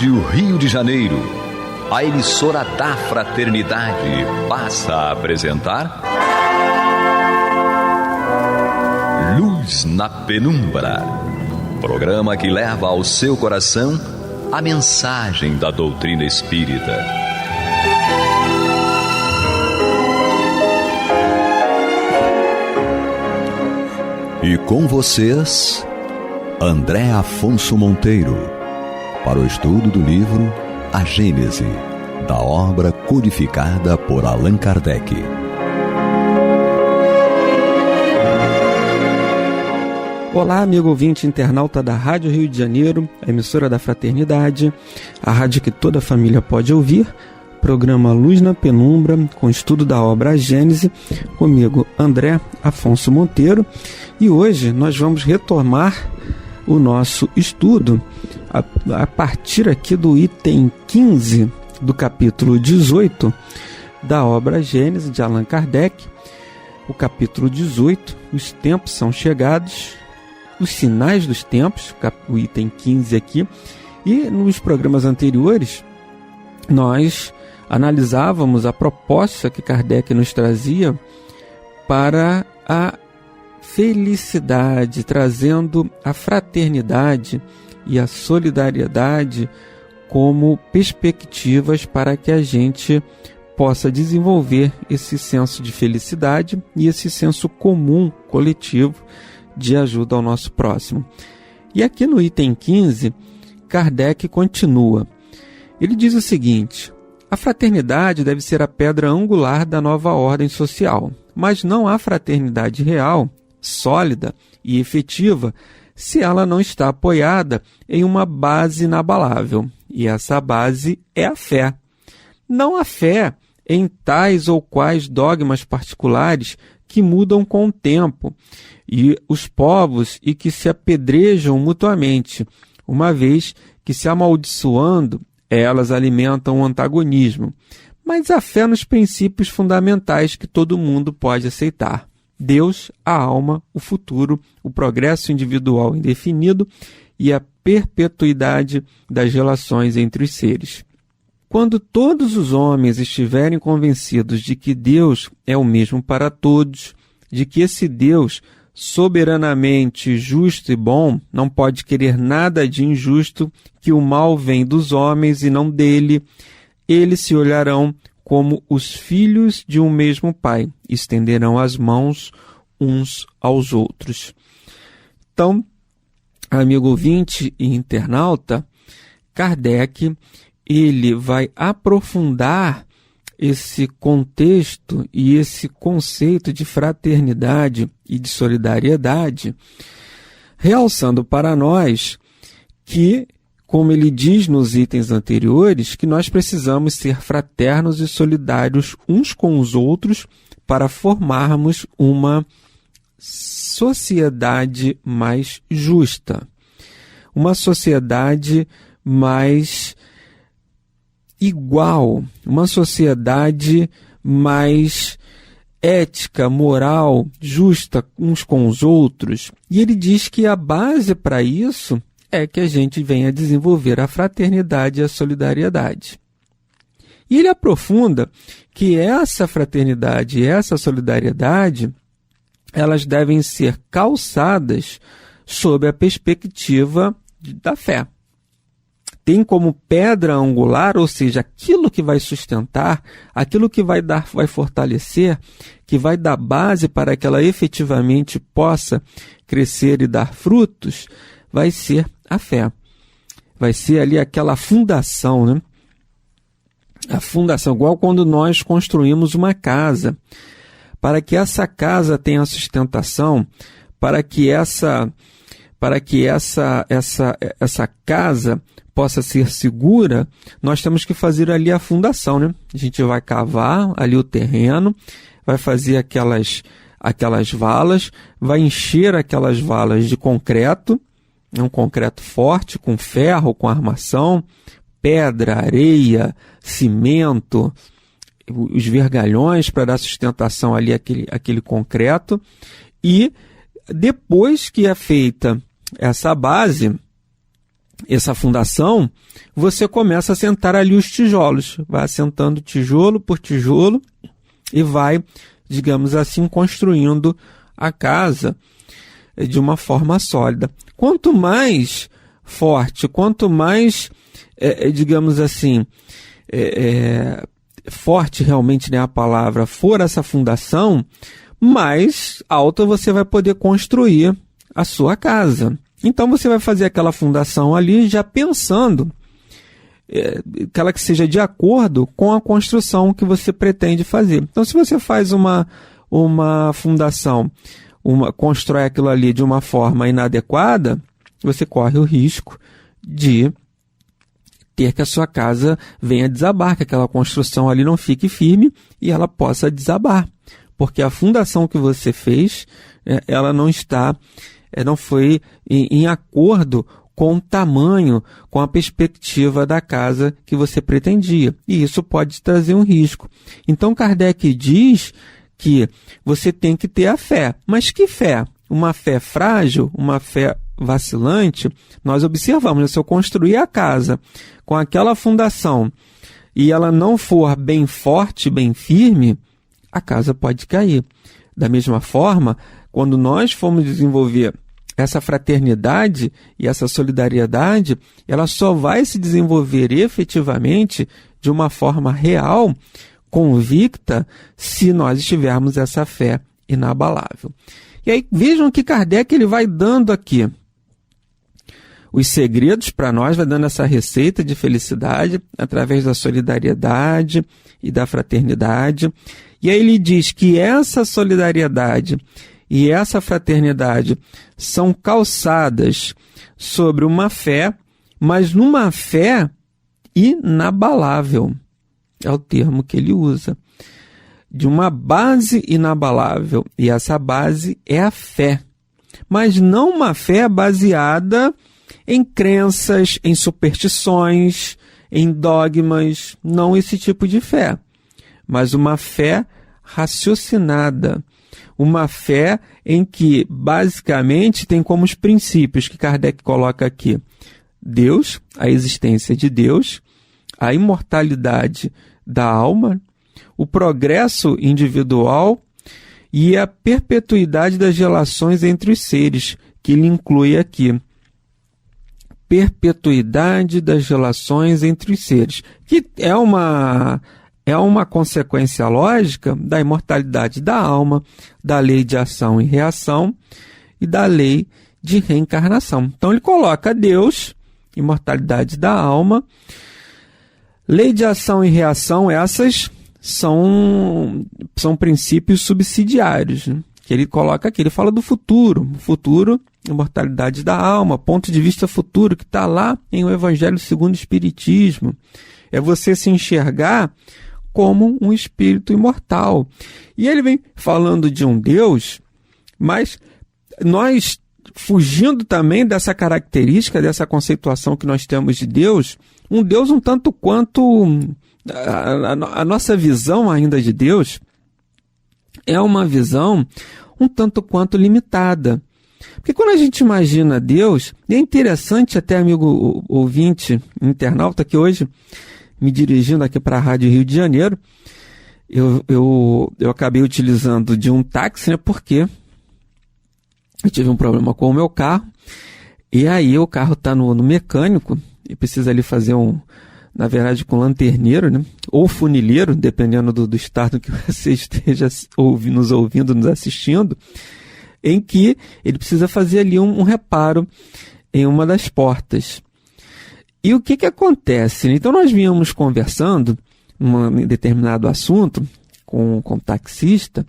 Rádio Rio de Janeiro, a emissora da Fraternidade, passa a apresentar Luz na Penumbra, programa que leva ao seu coração a mensagem da doutrina espírita. E com vocês, André Afonso Monteiro, para o estudo do livro A Gênese, da obra codificada por Allan Kardec. Olá, amigo ouvinte internauta da Rádio Rio de Janeiro, a emissora da Fraternidade, a rádio que toda a família pode ouvir, programa Luz na Penumbra, com estudo da obra A Gênese, comigo, André Afonso Monteiro, e hoje nós vamos retomar o nosso estudo a partir aqui do item 15 do capítulo 18 da obra Gênese de Allan Kardec. O capítulo 18, os tempos são chegados, os sinais dos tempos, o item 15 aqui. E nos programas anteriores nós analisávamos a proposta que Kardec nos trazia para a felicidade, trazendo a fraternidade e a solidariedade como perspectivas para que a gente possa desenvolver esse senso de felicidade e esse senso comum, coletivo, de ajuda ao nosso próximo. E aqui no item 15, Kardec continua. Ele diz o seguinte: a fraternidade deve ser a pedra angular da nova ordem social, mas não há fraternidade real, sólida e efetiva se ela não está apoiada em uma base inabalável, e essa base é a fé. Não há fé em tais ou quais dogmas particulares que mudam com o tempo e os povos e que se apedrejam mutuamente, uma vez que, se amaldiçoando, elas alimentam o antagonismo, mas a fé nos princípios fundamentais que todo mundo pode aceitar: Deus, a alma, o futuro, o progresso individual indefinido e a perpetuidade das relações entre os seres. Quando todos os homens estiverem convencidos de que Deus é o mesmo para todos, de que esse Deus, soberanamente justo e bom, não pode querer nada de injusto, que o mal vem dos homens e não dele, eles se olharão como os filhos de um mesmo Pai, estenderão as mãos uns aos outros. Então, amigo ouvinte e internauta, Kardec, ele vai aprofundar esse contexto e esse conceito de fraternidade e de solidariedade, realçando para nós que, como ele diz nos itens anteriores, que nós precisamos ser fraternos e solidários uns com os outros para formarmos uma sociedade mais justa, uma sociedade mais igual, uma sociedade mais ética, moral, justa uns com os outros. E ele diz que a base para isso é que a gente venha desenvolver a fraternidade e a solidariedade. E ele aprofunda que essa fraternidade e essa solidariedade, elas devem ser calçadas sob a perspectiva da fé. Tem como pedra angular, ou seja, aquilo que vai sustentar, aquilo que vai fortalecer, que vai dar base para que ela efetivamente possa crescer e dar frutos, vai ser a fé. Vai ser ali aquela fundação, né? A fundação, igual quando nós construímos uma casa. Para que essa casa tenha sustentação, para que essa casa possa ser segura, nós temos que fazer ali a fundação, né? A gente vai cavar ali o terreno, vai fazer aquelas valas, vai encher aquelas valas de concreto, um concreto forte, com ferro, com armação, pedra, areia, cimento, os vergalhões para dar sustentação ali àquele concreto. E depois que é feita essa base, essa fundação, você começa a assentar ali os tijolos. Vai assentando tijolo por tijolo e vai, digamos assim, construindo a casa de uma forma sólida. Quanto mais forte, quanto mais, digamos assim, forte realmente, né, a palavra, for essa fundação, mais alta você vai poder construir a sua casa. Então você vai fazer aquela fundação ali já pensando aquela que seja de acordo com a construção que você pretende fazer. Então, se você faz uma fundação, constrói aquilo ali de uma forma inadequada, você corre o risco de ter que a sua casa venha desabar, que aquela construção ali não fique firme e ela possa desabar. Porque a fundação que você fez, ela não foi em acordo com o tamanho, com a perspectiva da casa que você pretendia. E isso pode trazer um risco. Então, Kardec diz que você tem que ter a fé. Mas que fé? Uma fé frágil, uma fé vacilante? Nós observamos, se eu construir a casa com aquela fundação e ela não for bem forte, bem firme, a casa pode cair. Da mesma forma, quando nós formos desenvolver essa fraternidade e essa solidariedade, ela só vai se desenvolver efetivamente de uma forma real, convicta, se nós tivermos essa fé inabalável. E aí vejam que Kardec ele vai dando aqui os segredos para nós, vai dando essa receita de felicidade através da solidariedade e da fraternidade. E aí ele diz que essa solidariedade e essa fraternidade são calçadas sobre uma fé, mas numa fé inabalável. É o termo que ele usa. De uma base inabalável. E essa base é a fé. Mas não uma fé baseada em crenças, em superstições, em dogmas. Não esse tipo de fé. Mas uma fé raciocinada. Uma fé em que, basicamente, tem como os princípios que Kardec coloca aqui: Deus, a existência de Deus, a imortalidade da alma, o progresso individual e a perpetuidade das relações entre os seres, que ele inclui aqui. Perpetuidade das relações entre os seres, que é uma consequência lógica da imortalidade da alma, da lei de ação e reação e da lei de reencarnação. Então ele coloca Deus, imortalidade da alma, lei de ação e reação, essas são princípios subsidiários, né? Que ele coloca aqui. Ele fala do futuro, imortalidade da alma, ponto de vista futuro, que está lá em O Evangelho segundo o Espiritismo. É você se enxergar como um espírito imortal. E ele vem falando de um Deus, mas nós, fugindo também dessa característica, dessa conceituação que nós temos de Deus, um Deus um tanto quanto... A nossa visão ainda de Deus é uma visão um tanto quanto limitada. Porque quando a gente imagina Deus, e é interessante até, amigo ouvinte, internauta, que hoje, me dirigindo aqui para a Rádio Rio de Janeiro, eu acabei utilizando de um táxi, né, porque eu tive um problema com o meu carro, e aí o carro está no mecânico, e precisa ali fazer na verdade com lanterneiro, né, ou funileiro, dependendo do estado que você esteja nos ouvindo, nos assistindo, em que ele precisa fazer ali um reparo em uma das portas. E o que acontece? Então nós vínhamos conversando em determinado assunto com o taxista,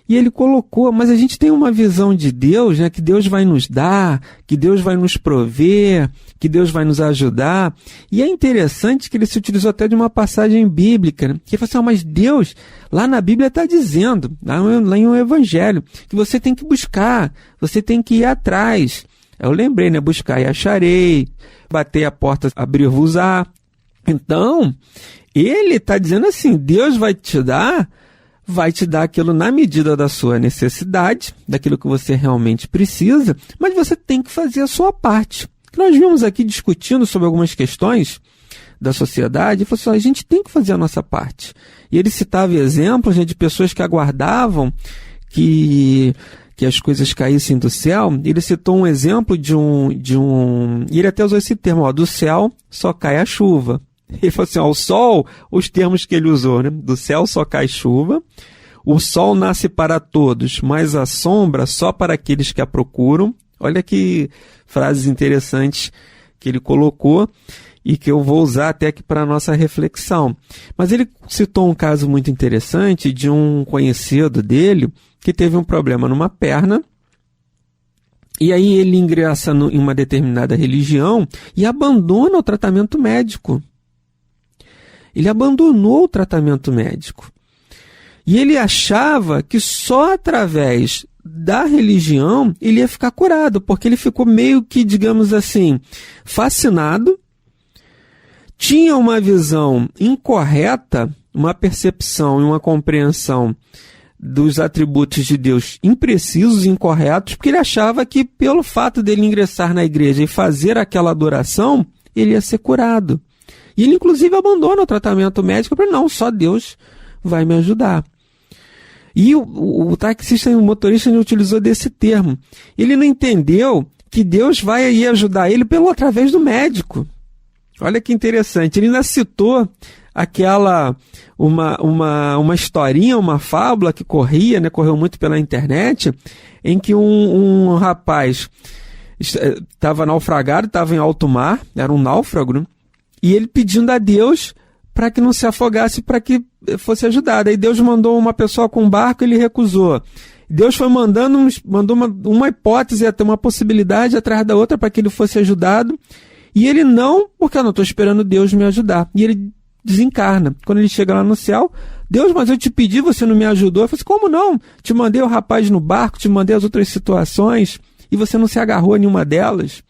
e ele colocou, mas a gente tem uma visão de Deus, né, que Deus vai nos dar, que Deus vai nos prover, que Deus vai nos ajudar. E é interessante que ele se utilizou até de uma passagem bíblica, né, que ele falou assim, mas Deus, lá na Bíblia está dizendo, lá em um Evangelho, que você tem que buscar, você tem que ir atrás. Eu lembrei, né, buscar e acharei, bater a porta, abrir-vos-á. Então, ele está dizendo assim, Deus vai te dar aquilo na medida da sua necessidade, daquilo que você realmente precisa, mas você tem que fazer a sua parte. nós vimos aqui discutindo sobre algumas questões da sociedade, e falou assim, a gente tem que fazer a nossa parte. E ele citava exemplos, né, de pessoas que aguardavam que as coisas caíssem do céu. Ele citou um exemplo de um e ele até usou esse termo, do céu só cai a chuva. Ele falou assim, o sol, os termos que ele usou, né, do céu só cai chuva, o sol nasce para todos, mas a sombra só para aqueles que a procuram. Olha que frases interessantes que ele colocou e que eu vou usar até aqui para a nossa reflexão. Mas ele citou um caso muito interessante de um conhecido dele que teve um problema numa perna, e aí ele ingressa em uma determinada religião e abandona o tratamento médico. Ele abandonou o tratamento médico. E ele achava que só através da religião ele ia ficar curado, porque ele ficou meio que, digamos assim, fascinado, tinha uma visão incorreta, uma percepção e uma compreensão dos atributos de Deus imprecisos e incorretos, porque ele achava que pelo fato dele ingressar na igreja e fazer aquela adoração, ele ia ser curado. E ele inclusive abandona o tratamento médico para não, só Deus vai me ajudar. E o taxista e o motorista ele utilizou desse termo. Ele não entendeu que Deus vai aí ajudar ele através do médico. Olha que interessante, ele ainda citou aquela, uma historinha, uma fábula que corria, né, correu muito pela internet, em que um rapaz estava naufragado, estava em alto mar, era um náufrago, né, e ele pedindo a Deus para que não se afogasse, para que fosse ajudado. Aí Deus mandou uma pessoa com um barco, ele recusou. Deus foi mandou uma hipótese, até uma possibilidade atrás da outra para que ele fosse ajudado. E ele não, porque eu não estou esperando Deus me ajudar. E ele desencarna. Quando ele chega lá no céu, Deus, mas eu te pedi, você não me ajudou. Eu falei assim, como não? Te mandei o rapaz no barco, te mandei as outras situações, e você não se agarrou a nenhuma delas.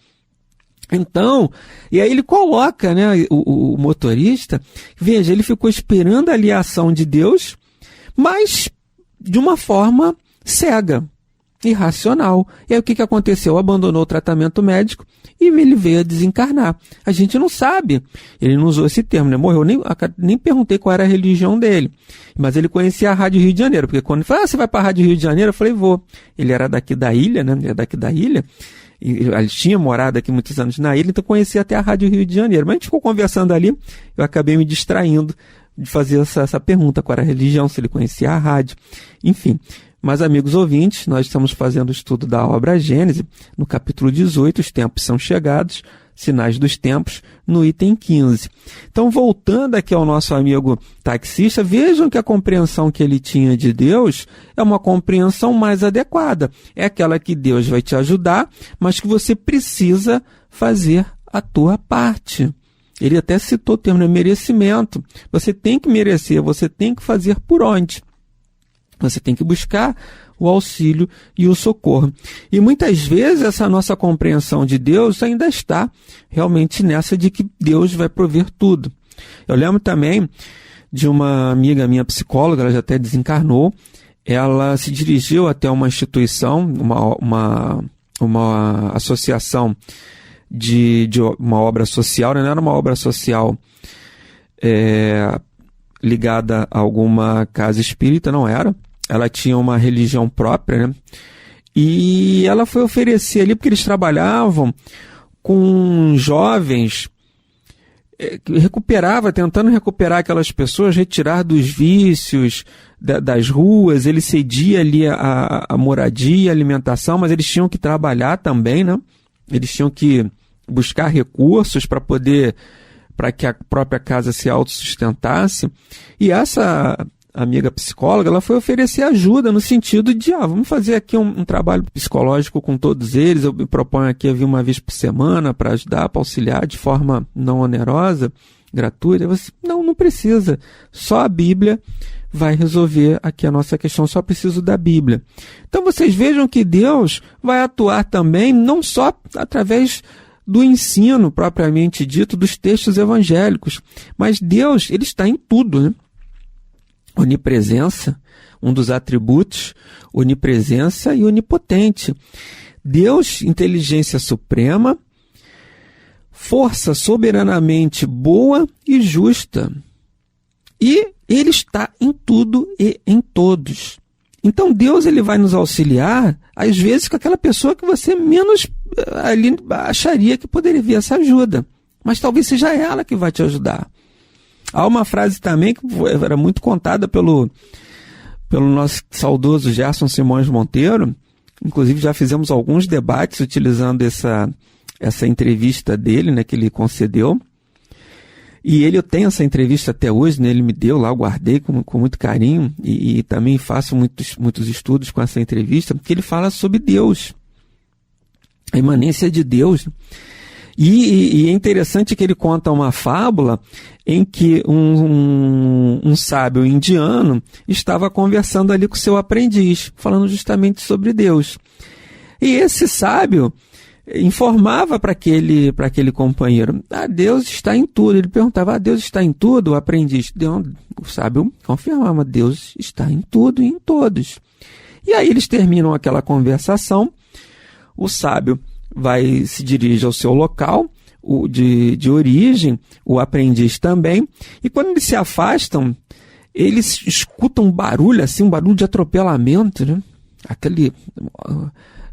Então, e aí ele coloca, né, o motorista, veja, ele ficou esperando ali a ação de Deus, mas de uma forma cega, irracional. E aí o que aconteceu? Abandonou o tratamento médico e ele veio a desencarnar. A gente não sabe, ele não usou esse termo, né? Morreu, nem perguntei qual era a religião dele, mas ele conhecia a Rádio Rio de Janeiro, porque quando ele falou, você vai para a Rádio Rio de Janeiro? Eu falei, vou. Ele era daqui da ilha, né? Ele é daqui da ilha, e ele tinha morado aqui muitos anos na ilha, então conhecia até a Rádio Rio de Janeiro. Mas a gente ficou conversando ali, eu acabei me distraindo de fazer essa pergunta, qual era a religião, se ele conhecia a rádio, enfim. Mas, amigos ouvintes, nós estamos fazendo o estudo da obra Gênesis, no capítulo 18, os tempos são chegados, sinais dos tempos, no item 15. Então, voltando aqui ao nosso amigo taxista, vejam que a compreensão que ele tinha de Deus é uma compreensão mais adequada. É aquela que Deus vai te ajudar, mas que você precisa fazer a tua parte. Ele até citou o termo, né, merecimento. Você tem que merecer, você tem que fazer por onde. Você tem que buscar o auxílio e o socorro. E muitas vezes essa nossa compreensão de Deus ainda está realmente nessa de que Deus vai prover tudo. Eu lembro também de uma amiga minha psicóloga, ela já até desencarnou, ela se dirigiu até uma instituição, uma associação de uma obra social, não era uma obra social ligada a alguma casa espírita, não era. Ela tinha uma religião própria, né? E ela foi oferecer ali, porque eles trabalhavam com jovens, tentando recuperar aquelas pessoas, retirar dos vícios, das ruas. Ele cedia ali a moradia, a alimentação, mas eles tinham que trabalhar também, né? Eles tinham que buscar recursos para que a própria casa se autossustentasse. E essa amiga psicóloga, ela foi oferecer ajuda no sentido de, vamos fazer aqui um trabalho psicológico com todos eles, eu me proponho aqui a vir uma vez por semana para ajudar, para auxiliar de forma não onerosa, gratuita. Não precisa, só a Bíblia vai resolver aqui a nossa questão, só preciso da Bíblia. Então vocês vejam que Deus vai atuar também, não só através do ensino propriamente dito dos textos evangélicos, mas Deus, ele está em tudo, né? Onipresença, um dos atributos, onipresença e onipotente. Deus, inteligência suprema, força soberanamente boa e justa. E Ele está em tudo e em todos. Então Deus ele vai nos auxiliar, às vezes, com aquela pessoa que você menos ali acharia que poderia vir essa ajuda. Mas talvez seja ela que vai te ajudar. Há uma frase também que era muito contada pelo nosso saudoso Gerson Simões Monteiro. Inclusive já fizemos alguns debates utilizando essa entrevista dele, né, que ele concedeu. E eu tenho essa entrevista até hoje, né, ele me deu lá, eu guardei com muito carinho e também faço muitos estudos com essa entrevista, porque ele fala sobre Deus, a imanência de Deus. E é interessante que ele conta uma fábula em que um sábio indiano estava conversando ali com seu aprendiz, falando justamente sobre Deus. E esse sábio informava para aquele companheiro, Deus está em tudo. Ele perguntava, Deus está em tudo? O aprendiz, o sábio confirmava, Deus está em tudo e em todos. E aí eles terminam aquela conversação, o sábio se dirige ao seu local de origem, o aprendiz também, e quando eles se afastam, eles escutam um barulho, assim, um barulho de atropelamento, né?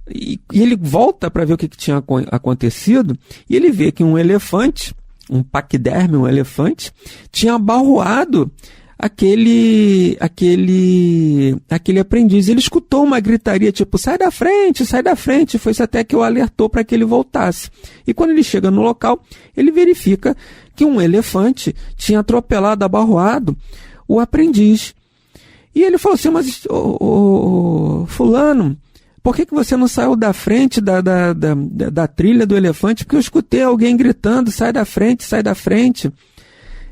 E ele volta para ver o que tinha acontecido, e ele vê que um elefante, um paquiderme, um elefante, tinha abalroado aquele aprendiz. Ele escutou uma gritaria tipo, sai da frente, foi isso até que o alertou para que ele voltasse. E quando ele chega no local, ele verifica que um elefante tinha atropelado, abalroado o aprendiz. E ele falou assim, mas fulano, por que você não saiu da frente da trilha do elefante? Porque eu escutei alguém gritando, sai da frente.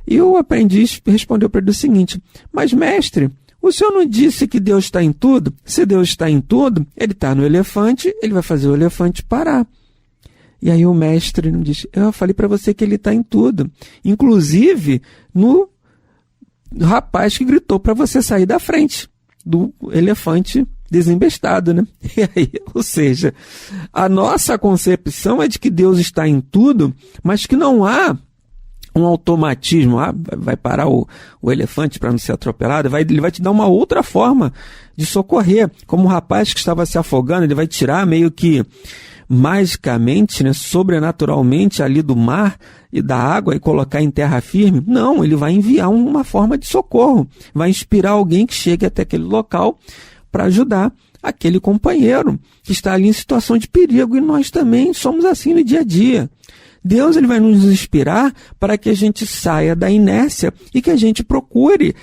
E o aprendiz respondeu para ele o seguinte, mas mestre, o senhor não disse que Deus está em tudo? Se Deus está em tudo, ele está no elefante, ele vai fazer o elefante parar. E aí o mestre disse, eu falei para você que ele está em tudo, inclusive no rapaz que gritou para você sair da frente do elefante desembestado, né? E aí, ou seja, a nossa concepção é de que Deus está em tudo, mas que não há um automatismo, vai parar o elefante para não ser atropelado, ele vai te dar uma outra forma de socorrer, como o rapaz que estava se afogando, ele vai tirar meio que magicamente, né, sobrenaturalmente ali do mar e da água e colocar em terra firme. Não, ele vai enviar uma forma de socorro, vai inspirar alguém que chegue até aquele local para ajudar aquele companheiro que está ali em situação de perigo, e nós também somos assim no dia a dia. Deus ele vai nos inspirar para que a gente saia da inércia e que a gente procure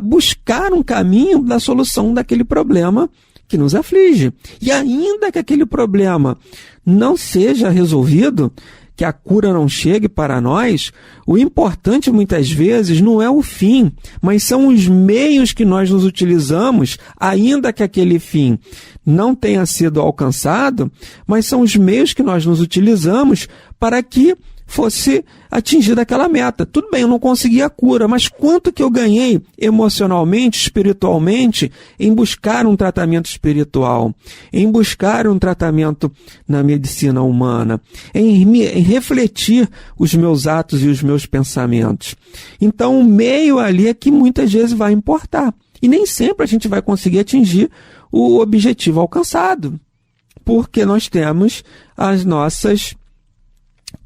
buscar um caminho da solução daquele problema que nos aflige. E ainda que aquele problema não seja resolvido, que a cura não chegue para nós, o importante muitas vezes não é o fim, mas são os meios que nós nos utilizamos, ainda que aquele fim não tenha sido alcançado, mas são os meios que nós nos utilizamos para que fosse atingida aquela meta. Tudo bem, eu não consegui a cura, mas quanto que eu ganhei emocionalmente, espiritualmente, em buscar um tratamento espiritual, em buscar um tratamento na medicina humana, em refletir os meus atos e os meus pensamentos. Então, o meio ali é que muitas vezes vai importar. E nem sempre a gente vai conseguir atingir o objetivo alcançado, porque nós temos as nossas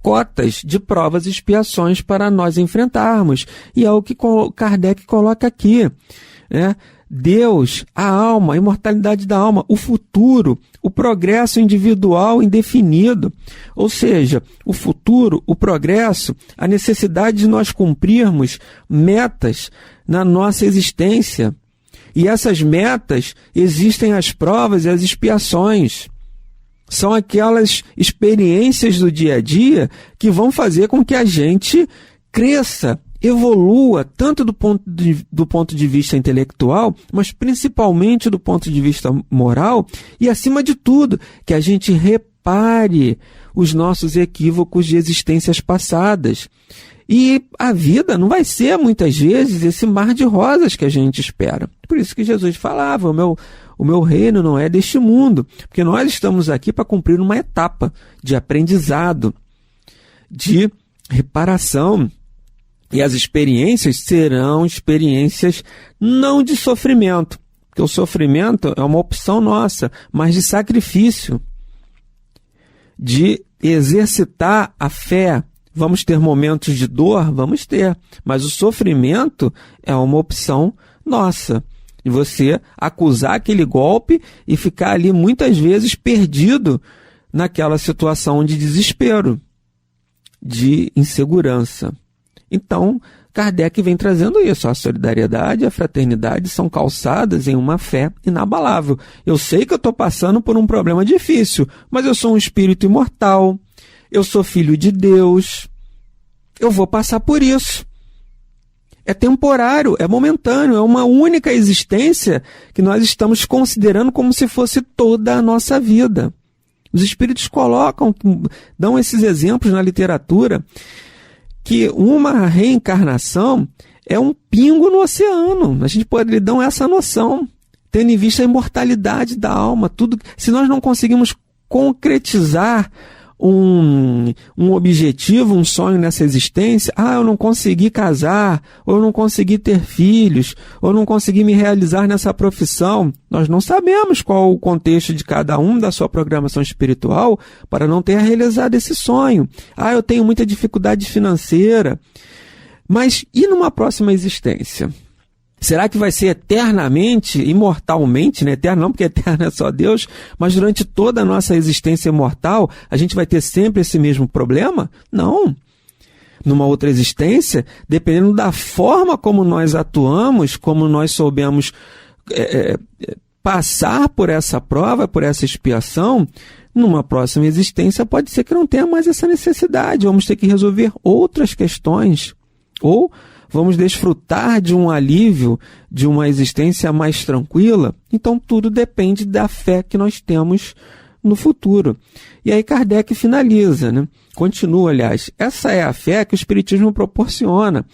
cotas de provas e expiações para nós enfrentarmos. E é o que Kardec coloca aqui, né? Deus, a alma, a imortalidade da alma, o futuro, o progresso individual indefinido. Ou seja, o futuro, o progresso, a necessidade de nós cumprirmos metas na nossa existência. E essas metas existem as provas e as expiações. São aquelas experiências do dia a dia que vão fazer com que a gente cresça, evolua, tanto do ponto de vista intelectual, mas principalmente do ponto de vista moral, e acima de tudo, que a gente repare os nossos equívocos de existências passadas. E a vida não vai ser, muitas vezes, esse mar de rosas que a gente espera. Por isso que Jesus falava, o meu reino não é deste mundo, porque nós estamos aqui para cumprir uma etapa de aprendizado. de reparação. E as experiências serão experiências não de sofrimento, porque o sofrimento é uma opção nossa, mas de sacrifício, de exercitar a fé. Vamos ter momentos de dor? Vamos ter, mas o sofrimento é uma opção nossa. E você acusar aquele golpe e ficar ali muitas vezes perdido naquela situação de desespero, de insegurança. Então, Kardec vem trazendo isso. A solidariedade e a fraternidade são calçadas em uma fé inabalável. Eu sei que eu estou passando por um problema difícil, mas eu sou um espírito imortal, eu sou filho de Deus, eu vou passar por isso. É temporário, é momentâneo, é uma única existência que nós estamos considerando como se fosse toda a nossa vida. Os espíritos dão esses exemplos na literatura, que uma reencarnação é um pingo no oceano. A gente lhe dar essa noção, tendo em vista a imortalidade da alma. Se nós não conseguimos concretizar um objetivo, um sonho nessa existência, eu não consegui casar, ou eu não consegui ter filhos, ou eu não consegui me realizar nessa profissão. Nós não sabemos qual o contexto de cada um da sua programação espiritual para não ter realizado esse sonho. Eu tenho muita dificuldade financeira. Mas e numa próxima existência? Será que vai ser eternamente, imortalmente, né? Eterno não, porque eterno é só Deus, mas durante toda a nossa existência mortal, a gente vai ter sempre esse mesmo problema? Não. Numa outra existência, dependendo da forma como nós atuamos, como nós soubemos passar por essa prova, por essa expiação, numa próxima existência pode ser que não tenha mais essa necessidade. Vamos ter que resolver outras questões. Ou vamos desfrutar de um alívio, de uma existência mais tranquila. Então, tudo depende da fé que nós temos no futuro. E aí Kardec finaliza, né? Continua, aliás. Essa é a fé que o Espiritismo proporciona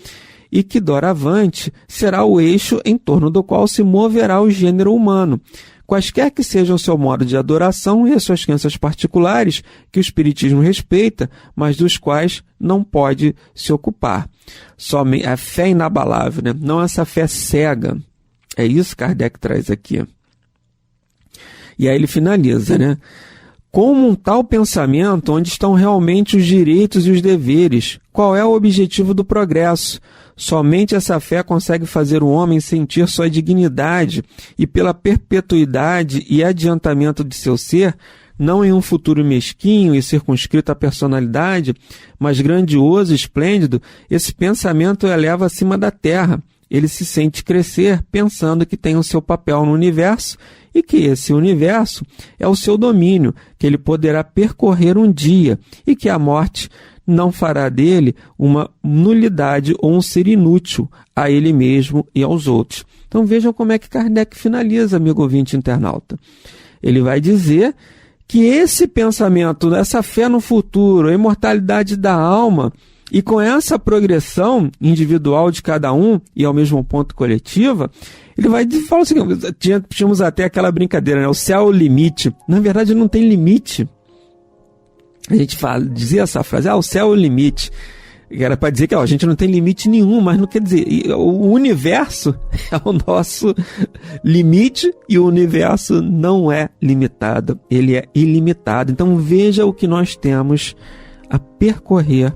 e que, doravante, será o eixo em torno do qual se moverá o gênero humano. Quaisquer que sejam o seu modo de adoração e as suas crenças particulares, que o Espiritismo respeita, mas dos quais não pode se ocupar. Somente a fé inabalável, né? Não essa fé cega. É isso que Kardec traz aqui. E aí ele finaliza, né? Como um tal pensamento, onde estão realmente os direitos e os deveres? Qual é o objetivo do progresso? Somente essa fé consegue fazer o homem sentir sua dignidade e pela perpetuidade e adiantamento de seu ser, não em um futuro mesquinho e circunscrito à personalidade, mas grandioso e esplêndido, esse pensamento o eleva acima da terra. Ele se sente crescer pensando que tem o seu papel no universo e que esse universo é o seu domínio, que ele poderá percorrer um dia e que a morte não fará dele uma nulidade ou um ser inútil a ele mesmo e aos outros. Então vejam como é que Kardec finaliza, amigo ouvinte internauta. Ele vai dizer que esse pensamento, essa fé no futuro, a imortalidade da alma, e com essa progressão individual de cada um e ao mesmo ponto coletiva, ele vai falar o seguinte, tínhamos até aquela brincadeira, né? O céu é o limite. Na verdade não tem limite. A gente dizia essa frase, o céu é o limite. Era para dizer que a gente não tem limite nenhum, mas não quer dizer. O universo é o nosso limite e o universo não é limitado, ele é ilimitado. Então veja o que nós temos a percorrer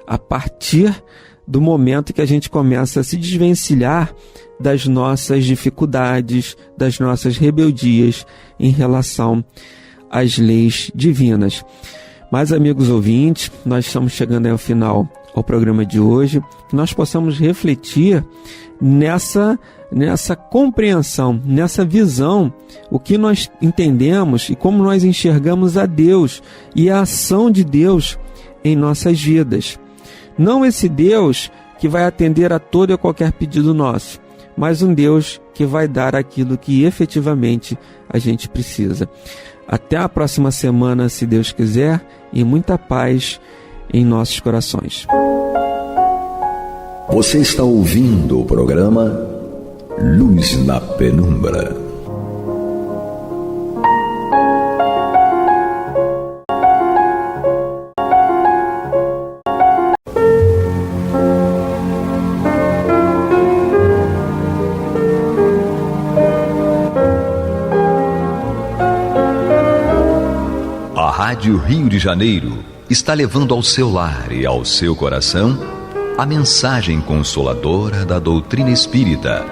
a partir do momento que a gente começa a se desvencilhar das nossas dificuldades, das nossas rebeldias em relação às leis divinas. Mas, amigos ouvintes, nós estamos chegando ao final ao programa de hoje, que nós possamos refletir nessa compreensão, nessa visão, o que nós entendemos e como nós enxergamos a Deus e a ação de Deus em nossas vidas. Não esse Deus que vai atender a todo e a qualquer pedido nosso, mas um Deus que vai dar aquilo que efetivamente a gente precisa. Até a próxima semana, se Deus quiser, e muita paz em nossos corações. Você está ouvindo o programa Luz na Penumbra. Rádio Rio de Janeiro está levando ao seu lar e ao seu coração a mensagem consoladora da doutrina espírita,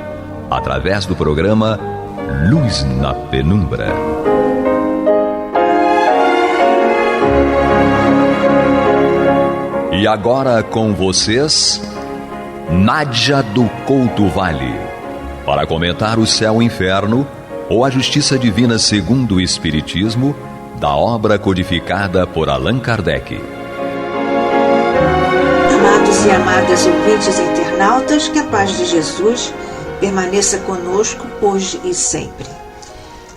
através do programa Luz na Penumbra. E agora com vocês, Nádia do Couto Vale, para comentar o céu e inferno, ou a justiça divina segundo o Espiritismo, da obra codificada por Allan Kardec. Amados e amadas ouvintes internautas, que a paz de Jesus permaneça conosco hoje e sempre.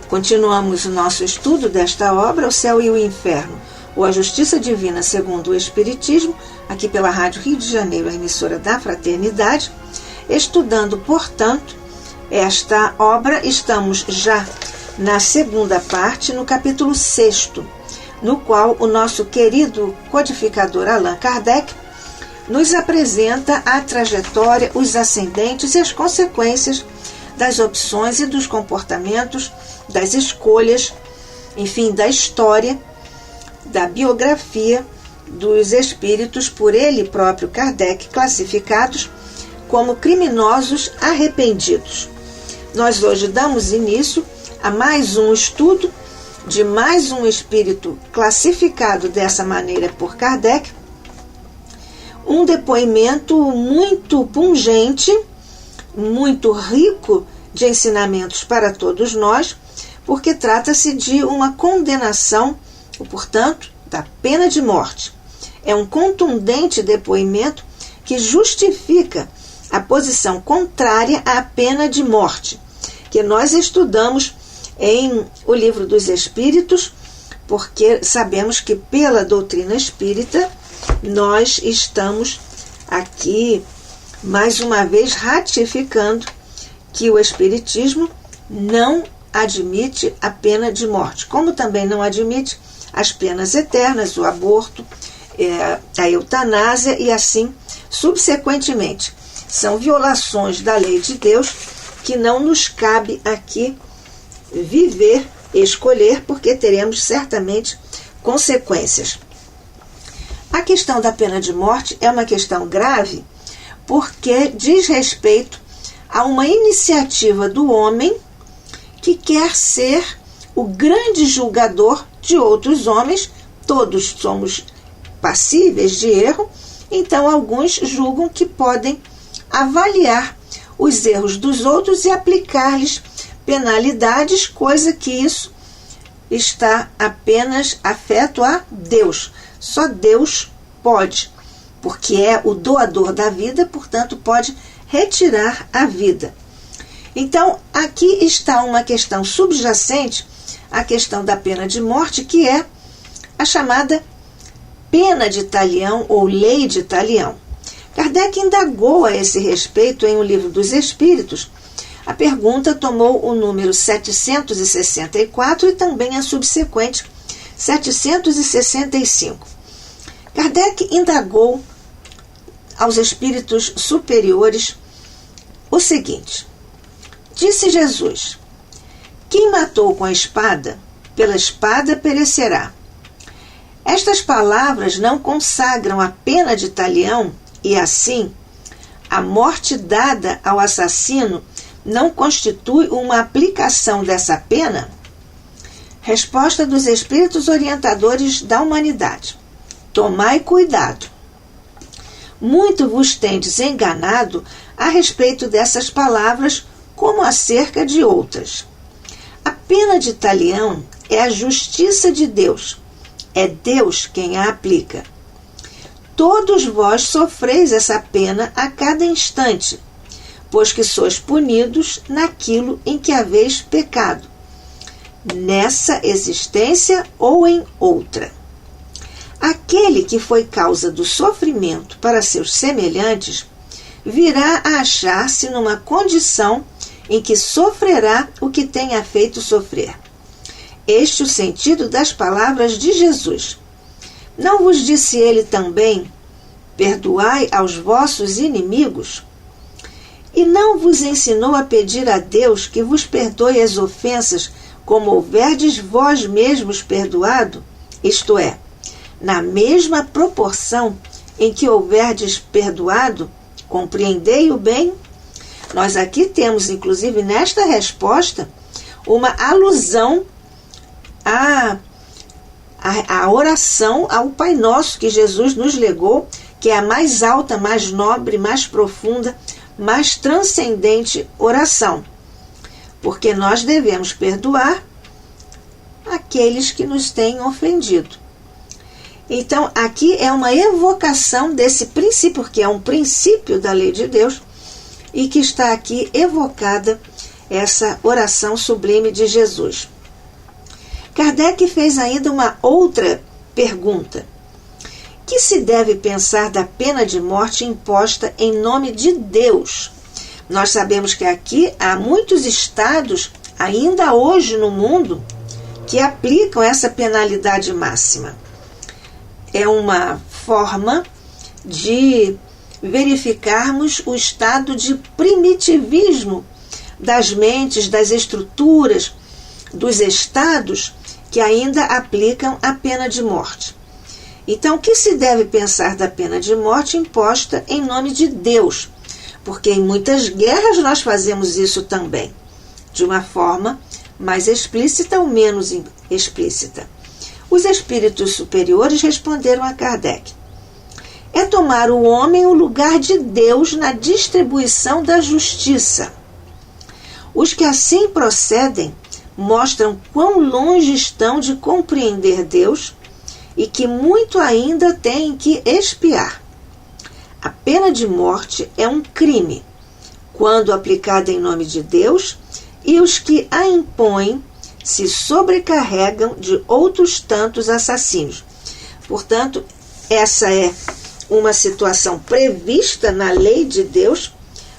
Continuamos o nosso estudo desta obra, O Céu e o Inferno, ou a Justiça Divina segundo o Espiritismo, aqui pela Rádio Rio de Janeiro, a emissora da Fraternidade. Estudando, portanto, esta obra, estamos já na segunda parte, no capítulo 6º, no qual o nosso querido codificador Allan Kardec nos apresenta a trajetória, os ascendentes e as consequências das opções e dos comportamentos, das escolhas, enfim, da história, da biografia dos espíritos por ele próprio Kardec classificados como criminosos arrependidos. Nós hoje damos início a mais um estudo de mais um espírito classificado dessa maneira por Kardec, um depoimento muito pungente, muito rico de ensinamentos para todos nós, porque trata-se de uma condenação, portanto, da pena de morte. É um contundente depoimento que justifica a posição contrária à pena de morte, que nós estudamos em O Livro dos Espíritos, porque sabemos que pela doutrina espírita nós estamos aqui mais uma vez ratificando que o Espiritismo não admite a pena de morte, como também não admite as penas eternas, o aborto, a eutanásia e assim subsequentemente. São violações da lei de Deus que não nos cabe aqui viver, escolher, porque teremos certamente consequências. A questão da pena de morte é uma questão grave porque diz respeito a uma iniciativa do homem que quer ser o grande julgador de outros homens. Todos somos passíveis de erro, então alguns julgam que podem avaliar os erros dos outros e aplicar-lhes penalidades, coisa que isso está apenas afeto a Deus. Só Deus pode, porque é o doador da vida, portanto pode retirar a vida. Então, aqui está uma questão subjacente à questão da pena de morte, que é a chamada pena de talião ou lei de talião. Kardec indagou a esse respeito em O Livro dos Espíritos. A pergunta tomou o número 764 e também a subsequente 765. Kardec indagou aos espíritos superiores o seguinte: disse Jesus: quem matou com a espada, pela espada perecerá. Estas palavras não consagram a pena de talião e, assim, a morte dada ao assassino não constitui uma aplicação dessa pena? Resposta dos espíritos orientadores da humanidade: tomai cuidado. Muito vos tendes enganado a respeito dessas palavras, como acerca de outras. A pena de talião é a justiça de Deus. É Deus quem a aplica. Todos vós sofreis essa pena a cada instante, pois que sois punidos naquilo em que haveis pecado, nessa existência ou em outra. Aquele que foi causa do sofrimento para seus semelhantes virá a achar-se numa condição em que sofrerá o que tenha feito sofrer. Este é o sentido das palavras de Jesus. Não vos disse ele também: perdoai aos vossos inimigos? E não vos ensinou a pedir a Deus que vos perdoe as ofensas, como houverdes vós mesmos perdoado? isto é, na mesma proporção em que houverdes perdoado, compreendei o bem. Nós aqui temos, inclusive, nesta resposta, uma alusão à oração ao Pai Nosso que Jesus nos legou, que é a mais alta, mais nobre, mais profunda, mais transcendente oração. Porque nós devemos perdoar aqueles que nos têm ofendido. Então, aqui é uma evocação desse princípio, porque é um princípio da lei de Deus, e que está aqui evocada essa oração sublime de Jesus. Kardec fez ainda uma outra pergunta. Que se deve pensar da pena de morte imposta em nome de Deus? Nós sabemos que aqui há muitos estados, ainda hoje no mundo, que aplicam essa penalidade máxima. É uma forma de verificarmos o estado de primitivismo das mentes, das estruturas, dos estados que ainda aplicam a pena de morte. Então, o que se deve pensar da pena de morte imposta em nome de Deus? Porque em muitas guerras nós fazemos isso também, de uma forma mais explícita ou menos explícita. Os espíritos superiores responderam a Kardec: é tomar o homem o lugar de Deus na distribuição da justiça. Os que assim procedem mostram quão longe estão de compreender Deus e que muito ainda têm que expiar. A pena de morte é um crime, quando aplicada em nome de Deus, e os que a impõem se sobrecarregam de outros tantos assassinos. Portanto, essa é uma situação prevista na lei de Deus,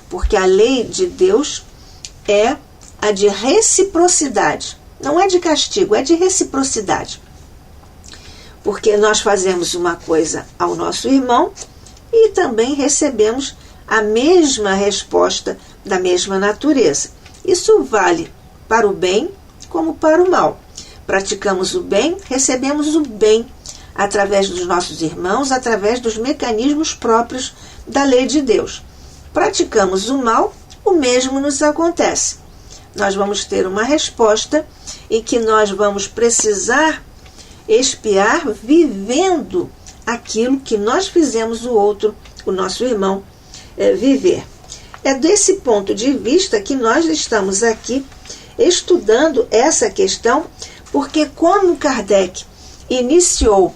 porque a lei de Deus é a de reciprocidade. Não é de castigo, é de reciprocidade. Porque nós fazemos uma coisa ao nosso irmão e também recebemos a mesma resposta da mesma natureza. Isso vale para o bem como para o mal. Praticamos o bem, recebemos o bem através dos nossos irmãos, através dos mecanismos próprios da lei de Deus. Praticamos o mal, o mesmo nos acontece. Nós vamos ter uma resposta em que nós vamos precisar expiar vivendo aquilo que nós fizemos o outro, o nosso irmão, viver. É desse ponto de vista que nós estamos aqui estudando essa questão, porque como Kardec iniciou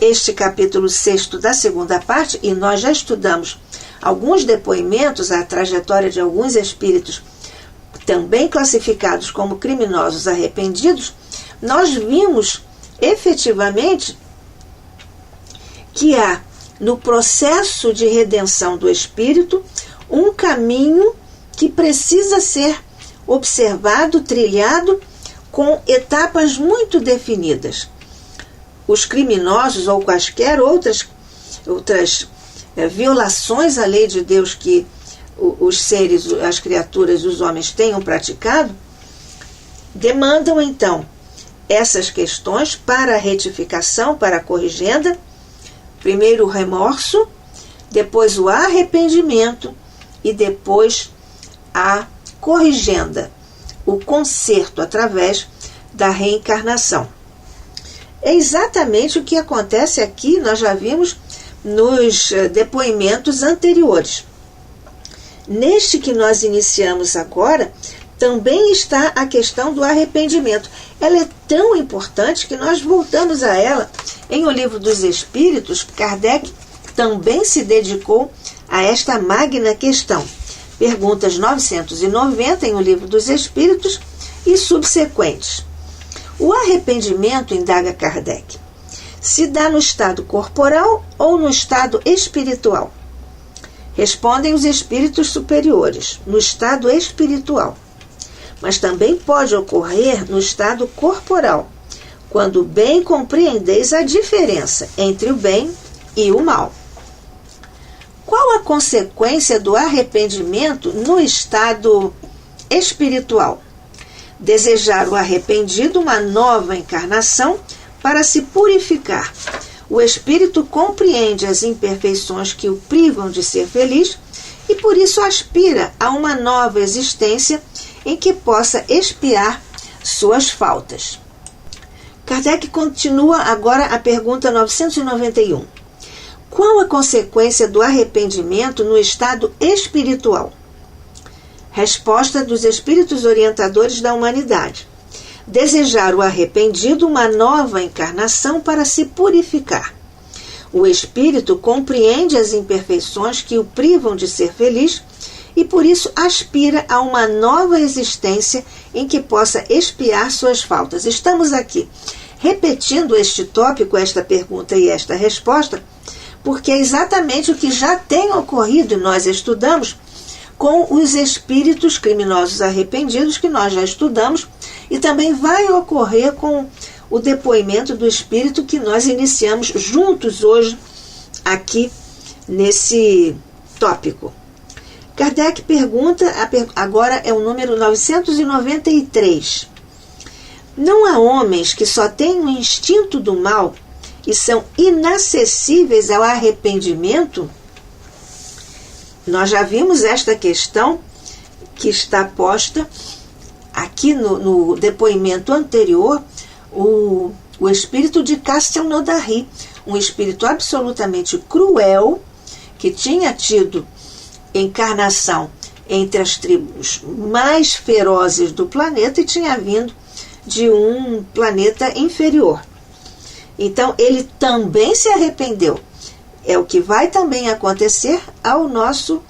este capítulo 6º da segunda parte, e nós já estudamos alguns depoimentos, a trajetória de alguns espíritos também classificados como criminosos arrependidos, nós vimos efetivamente que há no processo de redenção do espírito um caminho que precisa ser observado, trilhado, com etapas muito definidas. Os criminosos ou quaisquer outras violações à lei de Deus que os seres, as criaturas, os homens tenham praticado, demandam então essas questões para a retificação, para a corrigenda. Primeiro o remorso, depois o arrependimento e depois a corrigenda, o conserto através da reencarnação. É exatamente o que acontece aqui, nós já vimos nos depoimentos anteriores. Neste que nós iniciamos agora, também está a questão do arrependimento. Ela é tão importante que nós voltamos a ela. Em O Livro dos Espíritos, Kardec também se dedicou a esta magna questão. Perguntas 990 em O Livro dos Espíritos e subsequentes. O arrependimento, indaga Kardec, se dá no estado corporal ou no estado espiritual? Respondem os espíritos superiores, no estado espiritual. Mas também pode ocorrer no estado corporal, quando bem compreendeis a diferença entre o bem e o mal. Qual a consequência do arrependimento no estado espiritual? Desejar o arrependido uma nova encarnação para se purificar. O espírito compreende as imperfeições que o privam de ser feliz e por isso aspira a uma nova existência em que possa expiar suas faltas. Kardec continua agora a pergunta 991. Qual a consequência do arrependimento no estado espiritual? Resposta dos espíritos orientadores da humanidade. Desejar o arrependido uma nova encarnação para se purificar. O espírito compreende as imperfeições que o privam de ser feliz e por isso aspira a uma nova existência em que possa expiar suas faltas. Estamos aqui repetindo este tópico, esta pergunta e esta resposta, porque é exatamente o que já tem ocorrido e nós estudamos com os espíritos criminosos arrependidos, que nós já estudamos, e também vai ocorrer com o depoimento do espírito que nós iniciamos juntos hoje aqui nesse tópico. Kardec pergunta, agora é o número 993. Não há homens que só têm o instinto do mal e são inacessíveis ao arrependimento? Nós já vimos esta questão que está posta aqui no depoimento anterior, o espírito de Castelnaudary, um espírito absolutamente cruel, que tinha tido encarnação entre as tribos mais ferozes do planeta e tinha vindo de um planeta inferior. Então ele também se arrependeu. É o que vai também acontecer ao nosso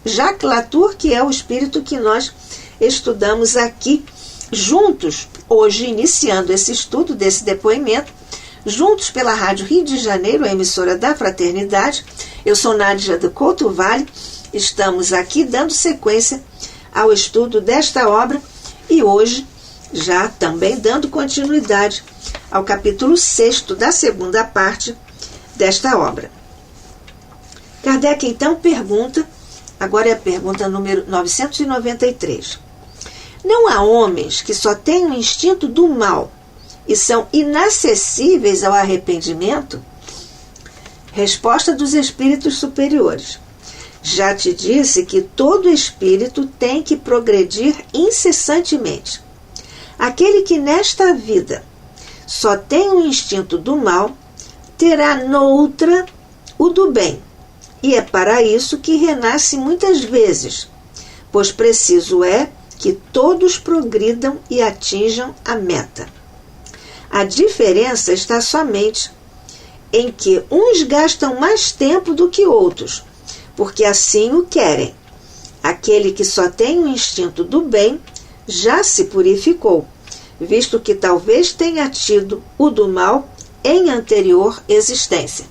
Jacques Latour, que é o espírito que nós estudamos aqui juntos, hoje iniciando esse estudo desse depoimento, juntos pela Rádio Rio de Janeiro, a emissora da Fraternidade. Eu sou Nádia do Couto Vale, estamos aqui dando sequência ao estudo desta obra e hoje já também dando continuidade ao capítulo 6º da segunda parte desta obra. Kardec então pergunta, agora é a pergunta número 993. Não há homens que só têm o instinto do mal e são inacessíveis ao arrependimento? Resposta dos espíritos superiores. Já te disse que todo espírito tem que progredir incessantemente. Aquele que nesta vida só tem o instinto do mal, terá noutra o do bem. E é para isso que renasce muitas vezes, pois preciso é que todos progridam e atinjam a meta. A diferença está somente em que uns gastam mais tempo do que outros, porque assim o querem. Aquele que só tem o instinto do bem já se purificou, visto que talvez tenha tido o do mal em anterior existência.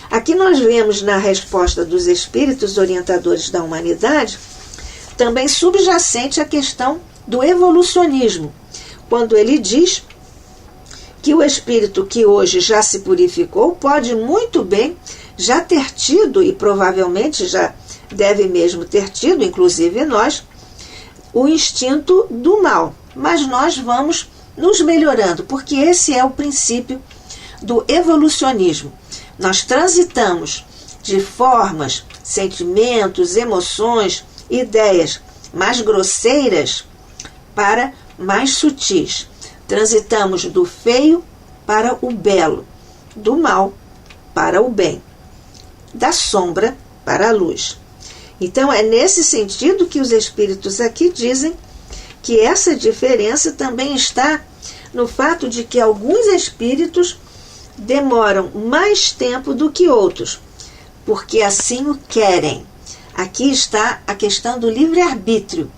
Aqui nós vemos na resposta dos espíritos orientadores da humanidade também subjacente a questão do evolucionismo, quando ele diz que o espírito que hoje já se purificou pode muito bem já ter tido, e provavelmente já deve mesmo ter tido, inclusive nós, o instinto do mal. Mas nós vamos nos melhorando, porque esse é o princípio do evolucionismo. Nós transitamos de formas, sentimentos, emoções, ideias mais grosseiras para mais sutis. Transitamos do feio para o belo, do mal para o bem, da sombra para a luz. Então é nesse sentido que os espíritos aqui dizem que essa diferença também está no fato de que alguns espíritos demoram mais tempo do que outros, porque assim o querem. Aqui está a questão do livre-arbítrio,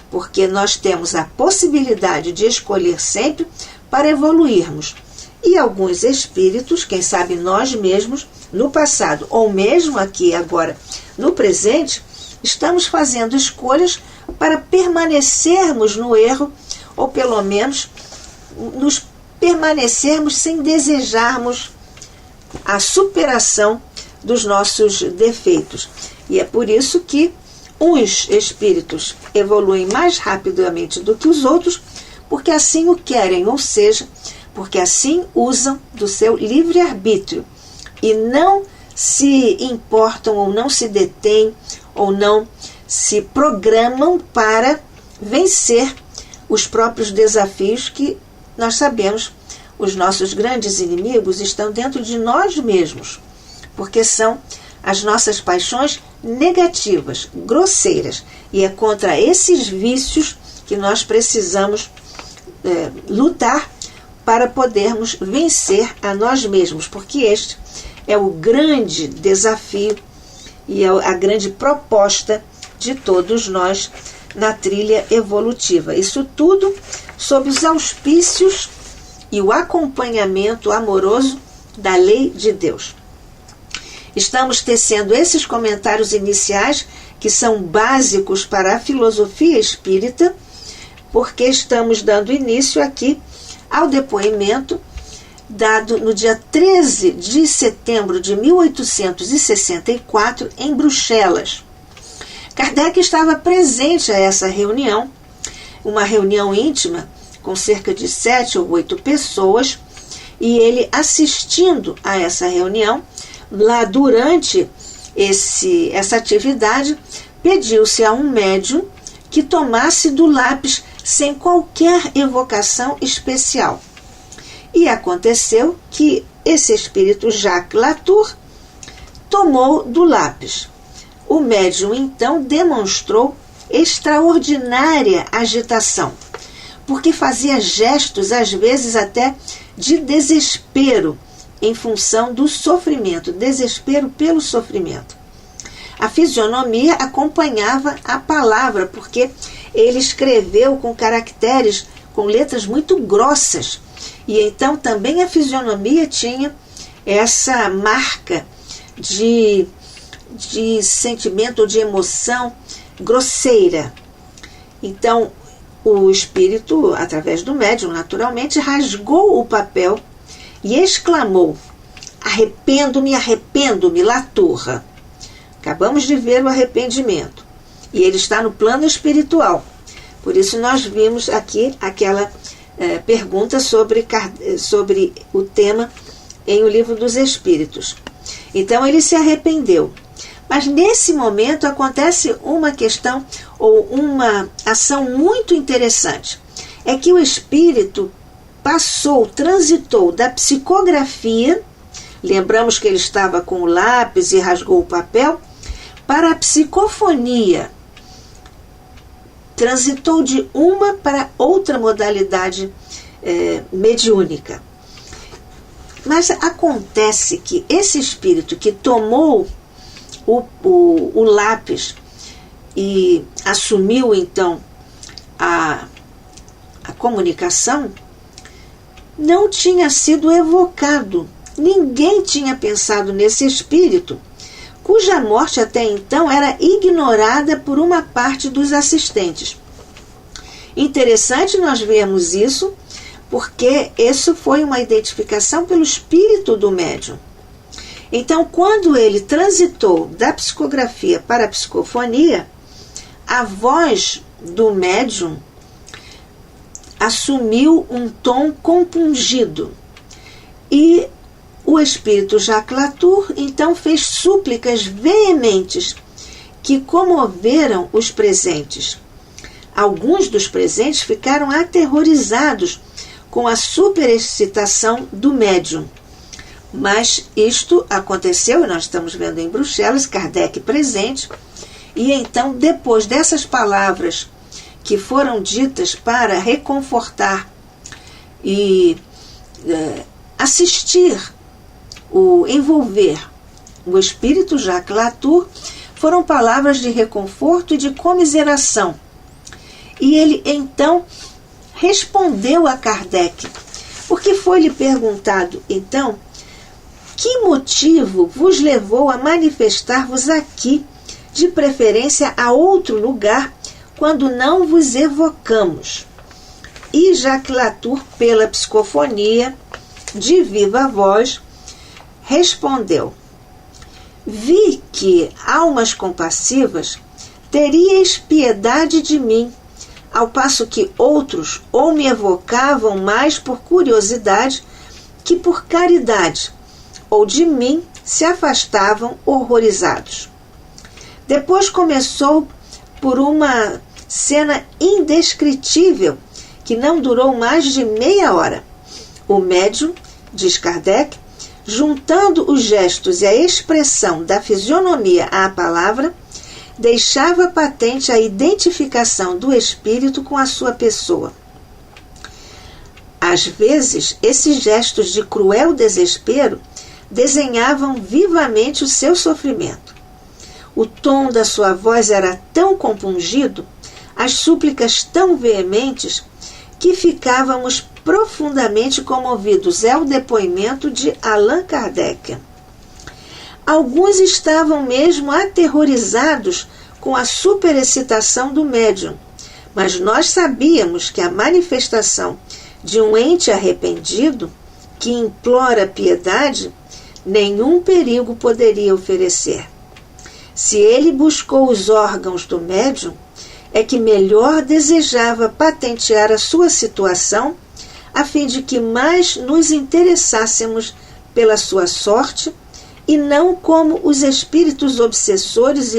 porque nós temos a possibilidade de escolher sempre para evoluirmos. E alguns espíritos, quem sabe nós mesmos, no passado ou mesmo aqui agora no presente, estamos fazendo escolhas para permanecermos no erro, ou pelo menos nos permanecermos sem desejarmos a superação dos nossos defeitos. E é por isso que uns espíritos evoluem mais rapidamente do que os outros, porque assim o querem, ou seja, porque assim usam do seu livre-arbítrio e não se importam ou não se detêm ou não se programam para vencer os próprios desafios que nós sabemos. Os nossos grandes inimigos estão dentro de nós mesmos, porque são as nossas paixões negativas, grosseiras, e é contra esses vícios que nós precisamos lutar para podermos vencer a nós mesmos, porque este é o grande desafio e é a grande proposta de todos nós na trilha evolutiva. Isso tudo sob os auspícios e o acompanhamento amoroso da lei de Deus. Estamos tecendo esses comentários iniciais que são básicos para a filosofia espírita, porque estamos dando início aqui ao depoimento dado no dia 13 de setembro de 1864 em Bruxelas. Kardec estava presente a essa reunião, uma reunião íntima com cerca de 7 ou 8 pessoas, e ele assistindo a essa reunião, lá durante essa atividade, pediu-se a um médium que tomasse do lápis sem qualquer evocação especial. E aconteceu que esse espírito Jacques Latour tomou do lápis. O médium então demonstrou extraordinária agitação, porque fazia gestos, às vezes até de desespero, em função do sofrimento, desespero pelo sofrimento. A fisionomia acompanhava a palavra, porque ele escreveu com caracteres, com letras muito grossas, e então também a fisionomia tinha essa marca de sentimento ou de emoção grosseira. Então, o espírito, através do médium, naturalmente, rasgou o papel e exclamou: arrependo-me, arrependo-me, Latour. Acabamos de ver o arrependimento. E ele está no plano espiritual. Por isso nós vimos aqui aquela pergunta sobre o tema em O Livro dos Espíritos. Então ele se arrependeu. Mas nesse momento acontece uma questão ou uma ação muito interessante. É que o espírito transitou da psicografia, lembramos que ele estava com o lápis e rasgou o papel, para a psicofonia. Transitou de uma para outra modalidade mediúnica. Mas acontece que esse espírito que tomou o lápis e assumiu então a comunicação, não tinha sido evocado. Ninguém tinha pensado nesse espírito, cuja morte até então era ignorada por uma parte dos assistentes. Interessante nós vermos isso, porque isso foi uma identificação pelo espírito do médium. Então, quando ele transitou da psicografia para a psicofonia, a voz do médium assumiu um tom compungido. E o espírito Jacques Latour, então, fez súplicas veementes que comoveram os presentes. Alguns dos presentes ficaram aterrorizados com a superexcitação do médium. Mas isto aconteceu, e nós estamos vendo em Bruxelas, Kardec presente, e então, depois dessas palavras que foram ditas para reconfortar e envolver o espírito Jacques Latour, foram palavras de reconforto e de comiseração. E ele então respondeu a Kardec, porque foi-lhe perguntado, então, que motivo vos levou a manifestar-vos aqui, de preferência a outro lugar, quando não vos evocamos? E Jacques Latour, pela psicofonia, de viva voz, respondeu: vi que, almas compassivas, teríeis piedade de mim, ao passo que outros ou me evocavam mais por curiosidade que por caridade, ou de mim se afastavam horrorizados. Depois começou por uma cena indescritível que não durou mais de meia hora. O médium, diz Kardec, juntando os gestos e a expressão da fisionomia à palavra, deixava patente a identificação do espírito com a sua pessoa. Às vezes, esses gestos de cruel desespero desenhavam vivamente o seu sofrimento. O tom da sua voz era tão compungido, as súplicas tão veementes, que ficávamos profundamente comovidos. É o depoimento de Allan Kardec. Alguns estavam mesmo aterrorizados com a superexcitação do médium, mas nós sabíamos que a manifestação de um ente arrependido, que implora piedade, nenhum perigo poderia oferecer. Se ele buscou os órgãos do médium, é que melhor desejava patentear a sua situação, a fim de que mais nos interessássemos pela sua sorte, e não como os espíritos obsessores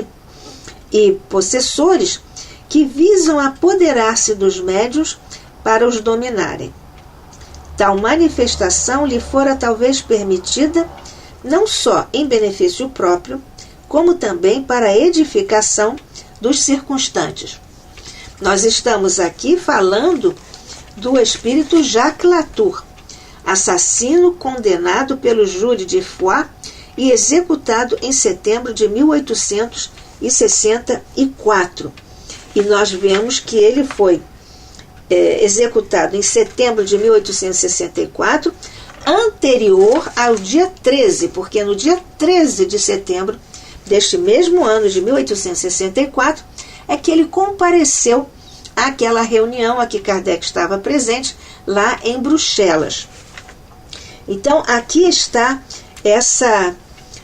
e possessores que visam apoderar-se dos médiuns para os dominarem. Tal manifestação lhe fora talvez permitida não só em benefício próprio, como também para a edificação dos circunstantes. Nós estamos aqui falando do espírito Jacques Latour, assassino condenado pelo júri de Foix e executado em setembro de 1864. E nós vemos que ele foi executado em setembro de 1864, anterior ao dia 13, porque no dia 13 de setembro deste mesmo ano de 1864 é que ele compareceu àquela reunião a que Kardec estava presente lá em Bruxelas. Então aqui está essa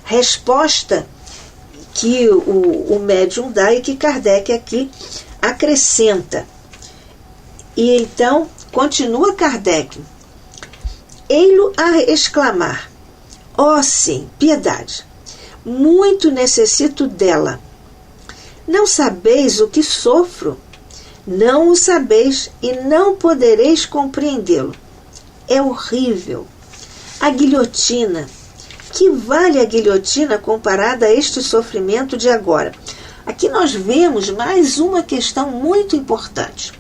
resposta que o médium dá e que Kardec aqui acrescenta. E então continua Kardec: ei-lo a exclamar: ó sim, piedade, muito necessito dela. Não sabeis o que sofro? Não o sabeis e não podereis compreendê-lo. É horrível. A guilhotina. Que vale a guilhotina comparada a este sofrimento de agora? Aqui nós vemos mais uma questão muito importante.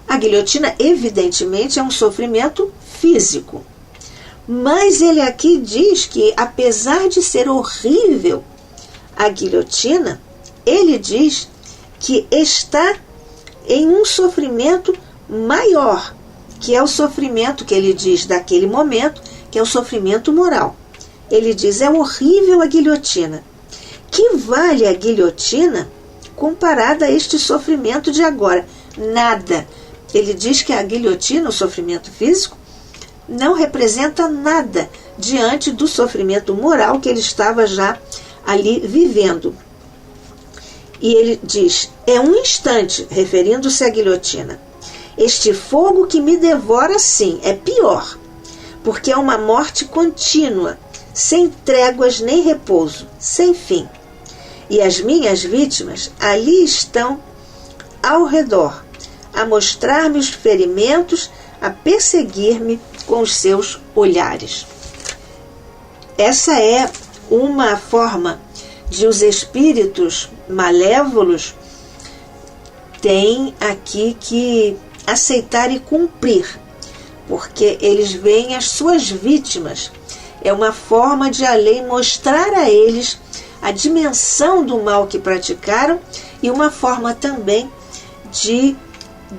A guilhotina, evidentemente, é um sofrimento físico. Mas ele aqui diz que, apesar de ser horrível a guilhotina, ele diz que está em um sofrimento maior, que é o sofrimento que ele diz daquele momento, que é o sofrimento moral. Ele diz: é horrível a guilhotina. Que vale a guilhotina comparada a este sofrimento de agora? Nada. Ele diz que a guilhotina, o sofrimento físico, não representa nada diante do sofrimento moral que ele estava já ali vivendo. E ele diz: é um instante, referindo-se à guilhotina. Este fogo que me devora, sim, é pior, porque é uma morte contínua, sem tréguas nem repouso, sem fim. E as minhas vítimas ali estão ao redor, a mostrar-me os ferimentos, a perseguir-me com os seus olhares. Essa é uma forma de os espíritos malévolos têm aqui que aceitar e cumprir, porque eles veem as suas vítimas. É uma forma de a lei mostrar a eles a dimensão do mal que praticaram e uma forma também de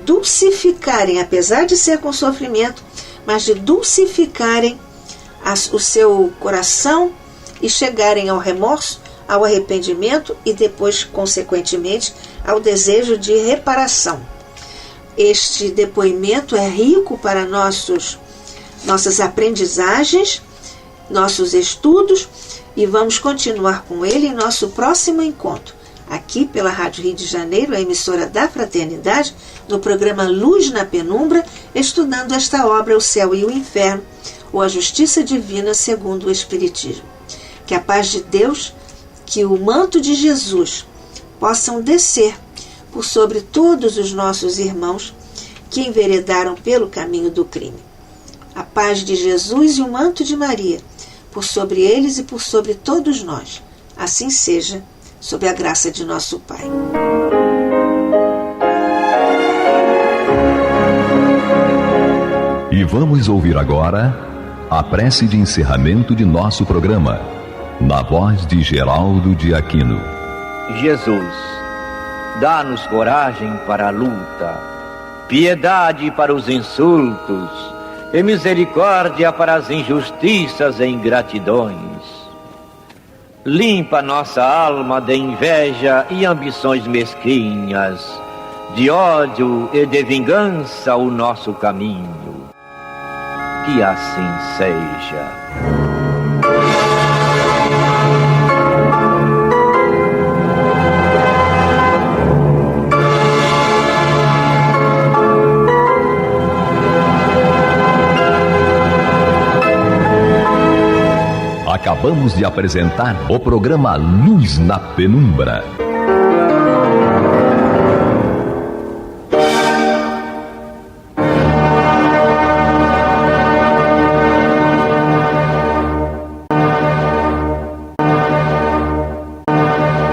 dulcificarem, apesar de ser com sofrimento, mas de dulcificarem o seu coração e chegarem ao remorso, ao arrependimento e depois, consequentemente, ao desejo de reparação. Este depoimento é rico para nossas aprendizagens, nossos estudos, e vamos continuar com ele em nosso próximo encontro. aqui pela Rádio Rio de Janeiro, a emissora da Fraternidade, no programa Luz na Penumbra, estudando esta obra, O Céu e o Inferno, ou A Justiça Divina segundo o Espiritismo. Que a paz de Deus, que o manto de Jesus possam descer por sobre todos os nossos irmãos que enveredaram pelo caminho do crime. A paz de Jesus e o manto de Maria, por sobre eles e por sobre todos nós. Assim seja, sob a graça de nosso Pai. E vamos ouvir agora a prece de encerramento de nosso programa, na voz de Geraldo de Aquino. Jesus, dá-nos coragem para a luta, piedade para os insultos e misericórdia para as injustiças e ingratidões. Limpa nossa alma de inveja e ambições mesquinhas, de ódio e de vingança o nosso caminho. Que assim seja. Acabamos de apresentar o programa Luz na Penumbra.